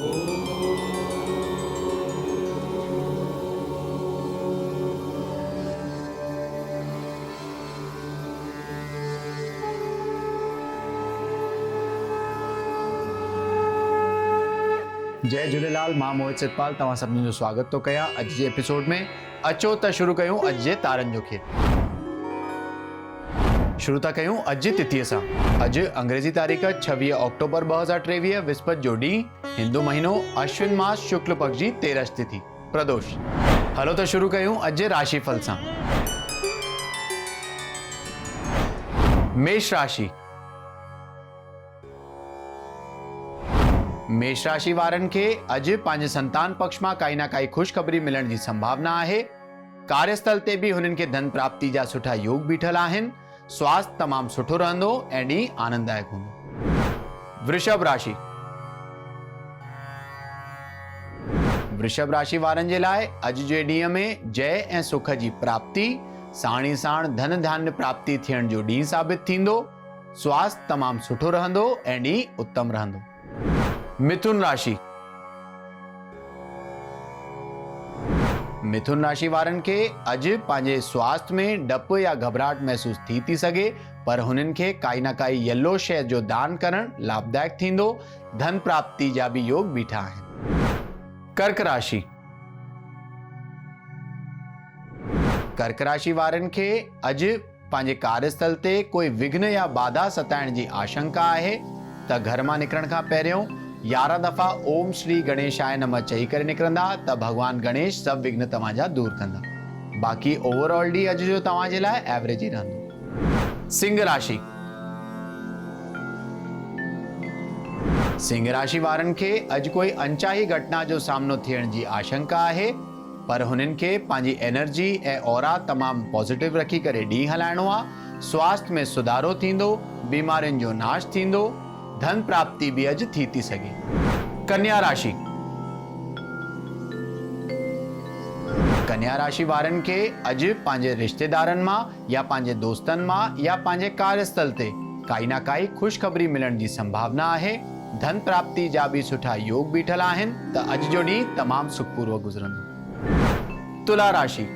जय झूलेलाल, मां मोहित सितपाल तव्हां सभिनी जो स्वागत तो कयां अॼु जे एपिसोड में। अचो त शुरू कयूं अॼु जे तारनि जो खेल। शुरू था कयूं अॼु जी तिथीअ सां। अॼु अंग्रेजी तारीख़ 26 अक्टूबर 2023 विस्पति जो ॾींहुं, हिंदू महीनो अश्विन मास शुक्ल पक्ष जी 13 तिथि प्रदोष। हलो त शुरू कयूं अॼु जे राशिफल सां। मेष राशि। मेष राशि वारनि खे अॼु पंहिंजे संतान पक्ष मां काई न काई ख़ुशख़बरी मिलण जी संभावना आहे। कार्यस्थल ते बि हुननि खे धन प्राप्ति जा सुठा योग बीठल आहिनि। स्वास्थ्य तमामु सुठो रहंदो ऐं ॾींहुं आनंददायक हूंदो। वृषभ राशि। वृषभ राशि वारनि जे लाइ अॼु जे ॾींहं में जय ऐं सुख जी प्राप्ति, साण ई साण धन धान्य प्राप्ति थियण जो ॾींहुं साबित थींदो। स्वास्थ्य तमामु सुठो रहंदो ऐं ॾींहुं उत्तम रहंदो। मिथुन राशि। मिथुन राशि वारनि खे अॼु पंहिंजे स्वास्थ्य में डपु या घबराहट महसूस थी सघे, पर हुननि खे काई न काई येलो शइ जो दान करणु लाभदायक थींदो। धन प्राप्ति जा बि योग बीठा आहिनि। कर्क राशि। कर्क राशि वारनि खे अॼु पंहिंजे कार्यस्थल ते कोई विघ्न या बाधा सताइण जी आशंका आहे, त घर मां निकिरण खां पहिरियों 11 दफ़ा ओम श्री गणेशाय नमः चई करे निकिरंदा त भगवान गणेश सभु विघ्न तव्हांजा दूर कंदा। बाक़ी ओवरऑल ॾींहुं अॼु जो तव्हां जे लाइ एवरेज ई रहंदो। सिंह राशि। सिंह राशि वारनि खे अॼु कोई अनचाही घटना जो सामनो थियण जी आशंका आहे, पर हुननि खे पंहिंजी एनर्जी ऐं ऑरा तमामु पॉजिटिव रखी करे ॾींहुं हलाइणो आहे। स्वास्थ्य में सुधारो थींदो, बीमारियुनि जो नाश थींदो, धन प्राप्ति भी अज थी सके। कन्या राशि। कन्या राशि वारनि खे अॼु पंहिंजे रिश्तेदारनि मां या पंहिंजे दोस्तनि मां या पंहिंजे कार्यस्थल ते काई न काई ख़ुशख़बरी मिलण जी संभावना आहे। धन प्राप्ति जा भी सुठा योग बीठल आहिनि, त अॼु जो ॾींहुं तमामु सुखपूर्वक गुज़रंदो। तुला राशि।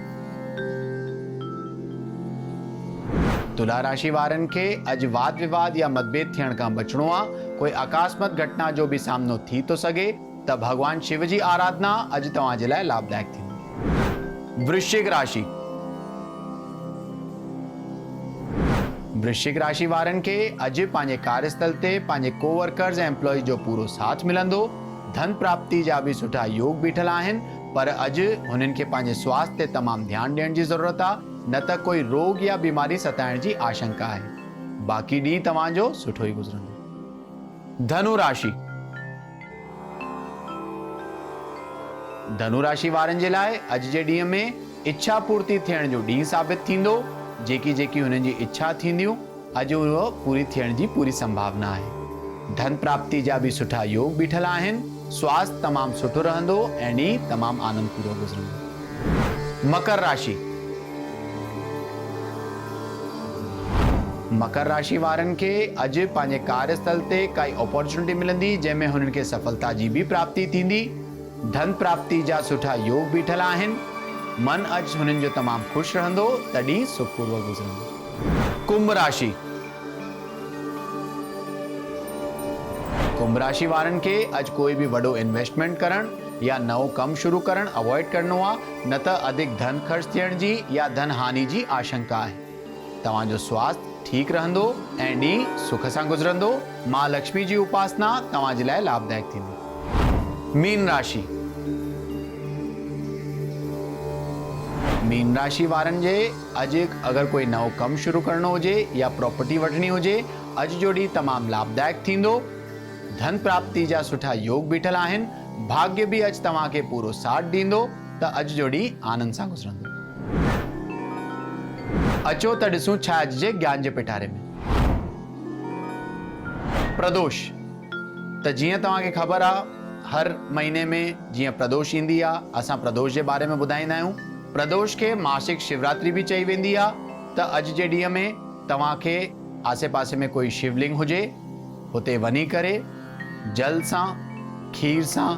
तुला राशि वारनि खे अॼु वाद विवाद या मतभेद थियण खां बचणो आहे। कोई अकस्मात घटना जो भी सामनो थी तो सके, त भगवान शिव जी आराधना अॼु तव्हां जे लाइ लाभदायक थींदी। वृश्चिक राशि। वृश्चिक राशि वारनि खे अॼु पंहिंजे कार्यस्थल ते पंहिंजे कोवर्कर्स ऐं एम्प्लॉइज जो पूरो साथ मिलंदो। धन प्राप्ति जा भी सुठा योग बीठल आहिनि, पर अॼु हुननि खे पंहिंजे स्वास्थ्य ते तमामु ध्यानु ॾियण जी ज़रूरत आहे, न त कोई रोग या बीमारी सताइण जी आशंका आहे। बाक़ी ॾींहुं तव्हांजो सुठो ई गुज़रंदो। धनु राशि। धनु राशि वारनि जे लाइ अॼु जे ॾींहं में इच्छा पूर्ति थियण जो ॾींहुं साबित थींदो। जेकी हुननि जी इच्छा थींदियूं अॼु उहो पूरी थियण जी पूरी संभावना आहे। धन प्राप्ति जा भी सुठा योग बीठल आहिनि। स्वास्थ्य तमामु सुठो रहंदो ऐं ॾींहुं तमामु आनंदपूर्वक गुज़रंदो। मकर राशि। मकर राशि वारनि खे अॼु पंहिंजे कार्यस्थल ते काई अपॉर्चुनिटी मिलंदी, जंहिंमें हुननि खे सफलता जी भी प्राप्ति थींदी। धन प्राप्ति जा सुठा योग बीठल आहिनि। मन अॼु हुननि जो तमामु ख़ुशि रहंदो, तॾहिं सुखपूर्वक गुज़रंदो। कुंभ राशि। कुंभ राशि वारनि खे अॼु कोई भी वॾो इन्वेस्टमेंट करणु या नओं कमु शुरू करणु अवॉइड करणो आहे, न त अधिक धन ख़र्च थियण जी या धन हानि जी आशंका आहे। तव्हांजो स्वास्थ्य ठीक रहंदो ऐं ॾींहुं सुख सां गुज़रंदो। मां लक्ष्मी जी उपासना तव्हां जे लाइ लाभदायक थींदी। मीन राशि। मीन राशि वारनि जे अॼु अगर कोई नओं कमु शुरू करणो हुजे या प्रॉपर्टी वठणी हुजे, अॼु जो ॾींहुं तमामु लाभदायक थींदो। धन प्राप्ति जा सुठा योग बीठल आहिनि। भाग्य भी अॼु तव्हांखे पूरो साथ ॾींदो, त अॼु जो ॾींहुं आनंद सां गुज़रंदो। अचो त ॾिसूं छा अॼु जे ज्ञान जे पिटारे में। प्रदोष। त जीअं तव्हांखे ख़बर आहे, हर महीने में जीअं प्रदोष ईंदी आहे, असां प्रदोष जे बारे में ॿुधाईंदा आहियूं। प्रदोष खे मासिक शिवरात्रि भी चई वेंदी आहे। त अॼु जे ॾींहं में तव्हांखे आसे पासे में कोई शिवलिंग हुजे, हुते वञी करे जल सां खीर सां,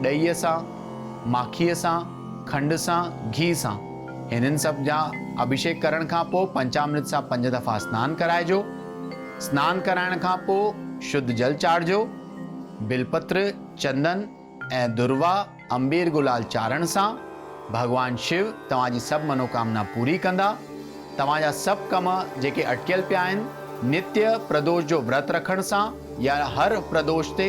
ॾहीअ सां, माखीअ सां, खंड सां, घी सां हिननि सभ जा अभिषेक करण खां पोइ पंचामृत सां 5 दफ़ा सनानु कराइजो। सनानु कराइण खां पोइ शुद्ध जल चाढ़जो। बिलपत्र, चंदन ऐं दुर्वा, अंबेर गुलाल चारण सां भगवान शिव तव्हांजी सभु मनोकामना पूरी कंदा। तव्हांजा सभु कम जेके अटकियल पिया आहिनि नित्य प्रदोष जो व्रत रखण सां या हर प्रदोष ते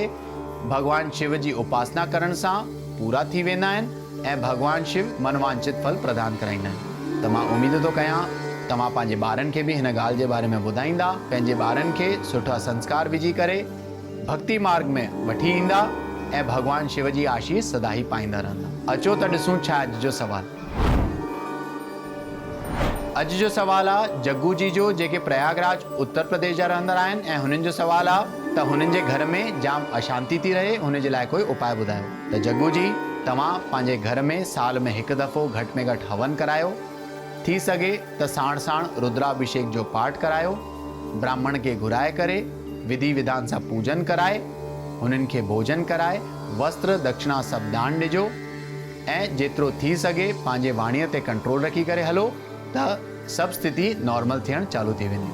भगवान शिव जी उपासना करण सां पूरा थी वेंदा आहिनि ऐं भगवान शिव मनवांचित फल प्रदान कराईंदा आहिनि। त मां उमेद थो कयां तव्हां पंहिंजे ॿारनि खे बि हिन ॻाल्हि जे बारे में ॿुधाईंदा, पंहिंजे ॿारनि खे सुठा संस्कार विझी करे भक्ति मार्ग में वठी ईंदा ऐं भगवान शिव जी आशीष सदा ही पाईंदा रहंदा। अचो त ॾिसूं छा अॼु जो सवाल। अॼु जो सवाल आहे जग्गू जी जो, जेके प्रयागराज उत्तर प्रदेश जा रहंदड़ आहिनि ऐं हुननि जो सवाल आहे त हुननि जे घर में जाम अशांति थी रहे, हुन जे लाइ कोई उपाय ॿुधायो। त जग्गू जी तव्हां पंहिंजे घर में साल में हिकु दफ़ो घटि में घटि हवन करायो, थी सघे त साण साण रुद्राभिषेक जो पाठ करायो, ब्राह्मण खे घुराए करे विधि विधान सां पूजन कराए, हुननि खे भोजन कराए, वस्त्र दक्षिणा सभु दान ॾिजो ऐं जेतिरो थी सघे पंहिंजे वाणीअ ते कंट्रोल रखी करे हलो त सभु स्थिति नॉर्मल थियण चालू थी वेंदी।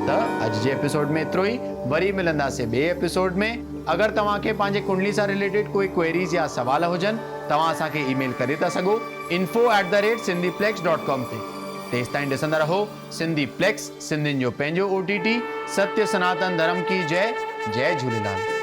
त अॼु जे एपिसोड में एतिरो ई, वरी मिलंदासीं ॿिए एपिसोड में। अगरि तव्हांखे पंहिंजे कुंडली सां रिलेटेड कोई क्वेरीज़ या सवाल हुजनि तव्हां असांखे ईमेल करे था सघो info@sindhiplex.com ते। तेसि ताईं ॾिसंदा रहो सिंधी प्लेक्स, सिंधियुनि जो पंहिंजो OTT। सत्य सनातन धर्म की जय। जय झूलेलाल।